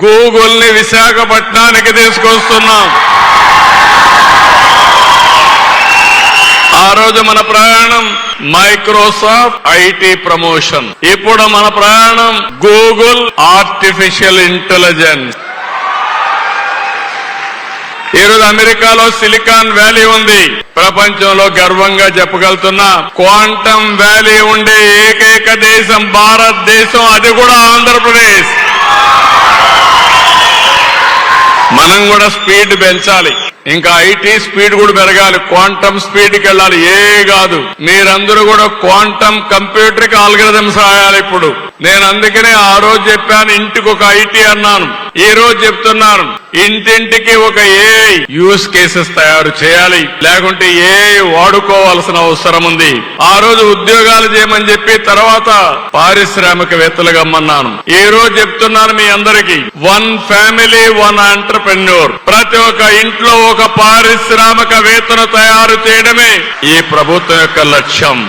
Google ని విశాఖపట్నానికి తీసుకొస్తున్నాం. ఆ రోజు మన ప్రయాణం మైక్రోసాఫ్ట్ ఐటీ ప్రమోషన్, ఇప్పుడు మన ప్రయాణం గూగుల్ ఆర్టిఫిషియల్ ఇంటెలిజెన్స్. ఈరోజు అమెరికాలో సిలికాన్ వ్యాలీ ఉంది. ప్రపంచంలో గర్వంగా చెప్పగలుగుతున్నా క్వాంటమ్ వ్యాలీ ఉండే ఏకైక దేశం భారతదేశం, అది కూడా ఆంధ్రప్రదేశ్. మనం కూడా స్పీడ్ పెంచాలి, ఇంకా ఐటీ స్పీడ్ కూడా పెరగాలి, క్వాంటమ్ స్పీడ్కి వెళ్ళాలి. కాదు, మీరందరూ కూడా క్వాంటమ్ కంప్యూటర్ కి ఆల్గరిథమ్స్ రాయాలి. ఇప్పుడు నేను అందుకనే ఆ రోజు చెప్పాను ఇంటికి ఒక ఐటీ అన్నాను. ఈ రోజు చెప్తున్నాను ఇంటింటికి ఒక ఏఐ యూస్ కేసెస్ తయారు చేయాలి, లేకుంటే ఏఐ వాడుకోవాల్సిన అవసరం ఉంది. ఆ రోజు ఉద్యోగాలు చేయమని చెప్పి తర్వాత పారిశ్రామికవేత్తలుగా అమ్మన్నాను. ఈ రోజు చెప్తున్నాను మీ అందరికీ, 1 ఫ్యామిలీ 1 ఎంటర్‌ప్రెన్యూర్, ప్రతి ఒక్క ఇంట్లో ఒక పారిశ్రామికవేత్తను తయారు చేయడమే ఈ ప్రభుత్వం యొక్క లక్ష్యం.